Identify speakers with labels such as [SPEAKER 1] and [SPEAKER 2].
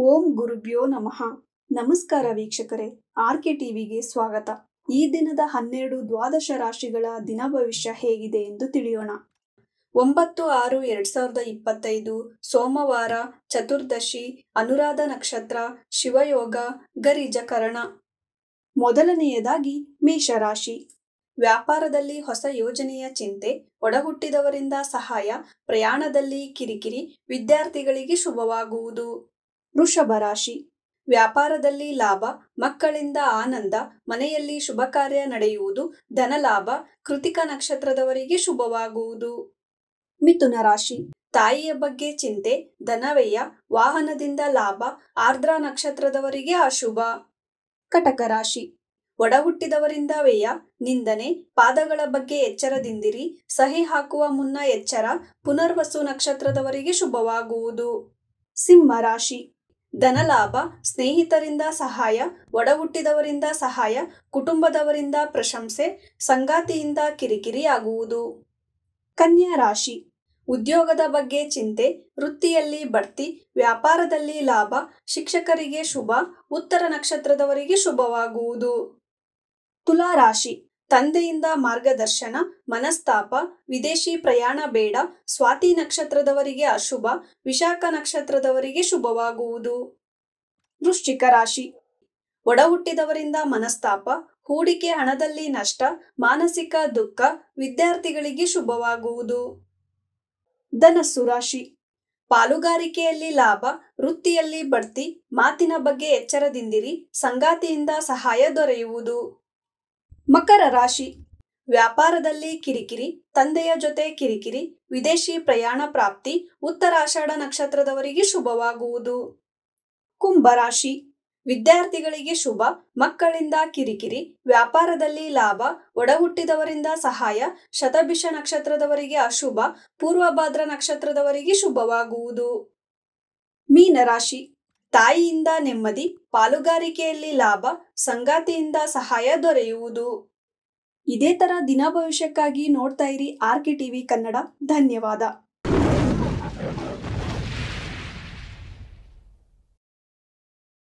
[SPEAKER 1] ಓಂ ಗುರುಭ್ಯೋ ನಮಃ. ನಮಸ್ಕಾರ ವೀಕ್ಷಕರೇ, ಆರ್ಕೆ ಟಿವಿಗೆ ಸ್ವಾಗತ. ಈ ದಿನದ 12 ದ್ವಾದಶ ರಾಶಿಗಳ ದಿನ ಭವಿಷ್ಯ ಹೇಗಿದೆ ಎಂದು ತಿಳಿಯೋಣ. 9/6/2025 ಸೋಮವಾರ, ಚತುರ್ದಶಿ, ಅನುರಾಧ ನಕ್ಷತ್ರ, ಶಿವಯೋಗ, ಗರಿಜಕರಣ. ಮೊದಲನೆಯದಾಗಿ ಮೇಷರಾಶಿ. ವ್ಯಾಪಾರದಲ್ಲಿ ಹೊಸ ಯೋಜನೆಯ ಚಿಂತೆ, ಒಡಹುಟ್ಟಿದವರಿಂದ ಸಹಾಯ, ಪ್ರಯಾಣದಲ್ಲಿ ಕಿರಿಕಿರಿ, ವಿದ್ಯಾರ್ಥಿಗಳಿಗೆ ಶುಭವಾಗುವುದು. ವೃಷಭ ರಾಶಿ. ವ್ಯಾಪಾರದಲ್ಲಿ ಲಾಭ, ಮಕ್ಕಳಿಂದ ಆನಂದ, ಮನೆಯಲ್ಲಿ ಶುಭ ಕಾರ್ಯ ನಡೆಯುವುದು, ಧನಲಾಭ, ಕೃತಿಕ ನಕ್ಷತ್ರದವರಿಗೆ ಶುಭವಾಗುವುದು. ಮಿಥುನ ರಾಶಿ. ತಾಯಿಯ ಬಗ್ಗೆ ಚಿಂತೆ, ಧನವ್ಯಯ, ವಾಹನದಿಂದ ಲಾಭ, ಆರ್ದ್ರ ನಕ್ಷತ್ರದವರಿಗೆ ಅಶುಭ. ಕಟಕ ರಾಶಿ. ಒಡಹುಟ್ಟಿದವರಿಂದ ವ್ಯಯ, ನಿಂದನೆ, ಪಾದಗಳ ಬಗ್ಗೆ ಎಚ್ಚರದಿಂದಿರಿ, ಸಹಿ ಹಾಕುವ ಮುನ್ನ ಎಚ್ಚರ, ಪುನರ್ವಸು ನಕ್ಷತ್ರದವರಿಗೆ ಶುಭವಾಗುವುದು. ಸಿಂಹ ರಾಶಿ. ಧನಲಾಭ, ಸ್ನೇಹಿತರಿಂದ ಸಹಾಯ, ಒಡಹುಟ್ಟಿದವರಿಂದ ಸಹಾಯ, ಕುಟುಂಬದವರಿಂದ ಪ್ರಶಂಸೆ, ಸಂಗಾತಿಯಿಂದ ಕಿರಿಕಿರಿ ಆಗುವುದು. ಕನ್ಯಾ ರಾಶಿ. ಉದ್ಯೋಗದ ಬಗ್ಗೆ ಚಿಂತೆ, ವೃತ್ತಿಯಲ್ಲಿ ಬಡ್ತಿ, ವ್ಯಾಪಾರದಲ್ಲಿ ಲಾಭ, ಶಿಕ್ಷಕರಿಗೆ ಶುಭ, ಉತ್ತರ ನಕ್ಷತ್ರದವರಿಗೆ ಶುಭವಾಗುವುದು. ತುಲಾ ರಾಶಿ. ತಂದೆಯಿಂದ ಮಾರ್ಗದರ್ಶನ, ಮನಸ್ತಾಪ, ವಿದೇಶಿ ಪ್ರಯಾಣ ಬೇಡ, ಸ್ವಾತಿ ನಕ್ಷತ್ರದವರಿಗೆ ಅಶುಭ, ವಿಶಾಖ ನಕ್ಷತ್ರದವರಿಗೆ ಶುಭವಾಗುವುದು. ವೃಶ್ಚಿಕ ರಾಶಿ. ಒಡಹುಟ್ಟಿದವರಿಂದ ಮನಸ್ತಾಪ, ಹೂಡಿಕೆ ಹಣದಲ್ಲಿ ನಷ್ಟ, ಮಾನಸಿಕ ದುಃಖ, ವಿದ್ಯಾರ್ಥಿಗಳಿಗೆ ಶುಭವಾಗುವುದು. ಧನಸ್ಸು ರಾಶಿ. ಪಾಲುಗಾರಿಕೆಯಲ್ಲಿ ಲಾಭ, ವೃತ್ತಿಯಲ್ಲಿ ಬಡ್ತಿ, ಮಾತಿನ ಬಗ್ಗೆ ಎಚ್ಚರದಿಂದಿರಿ, ಸಂಗಾತಿಯಿಂದ ಸಹಾಯ ದೊರೆಯುವುದು. ಮಕರ ರಾಶಿ. ವ್ಯಾಪಾರದಲ್ಲಿ ಕಿರಿಕಿರಿ, ತಂದೆಯ ಜೊತೆ ಕಿರಿಕಿರಿ, ವಿದೇಶಿ ಪ್ರಯಾಣ ಪ್ರಾಪ್ತಿ, ಉತ್ತರಾಷಾಢ ನಕ್ಷತ್ರದವರಿಗೆ ಶುಭವಾಗುವುದು. ಕುಂಭ ರಾಶಿ. ವಿದ್ಯಾರ್ಥಿಗಳಿಗೆ ಶುಭ, ಮಕ್ಕಳಿಂದ ಕಿರಿಕಿರಿ, ವ್ಯಾಪಾರದಲ್ಲಿ ಲಾಭ, ಒಡಹುಟ್ಟಿದವರಿಂದ ಸಹಾಯ, ಶತಭಿಷ ನಕ್ಷತ್ರದವರಿಗೆ ಅಶುಭ, ಪೂರ್ವಭಾದ್ರ ನಕ್ಷತ್ರದವರಿಗೆ ಶುಭವಾಗುವುದು. ಮೀನ ರಾಶಿ. ತಾಯಿಯಿಂದ ನೆಮ್ಮದಿ, ಪಾಲುಗಾರಿಕೆಯಲ್ಲಿ ಲಾಭ, ಸಂಗಾತಿಯಿಂದ ಸಹಾಯ ದೊರೆಯುವುದು. ಇದೇ ತರ ದಿನ ಭವಿಷ್ಯಕ್ಕಾಗಿ ನೋಡ್ತಾ ಇರಿ ಆರ್ಕೆ ಟಿವಿ ಕನ್ನಡ. ಧನ್ಯವಾದ.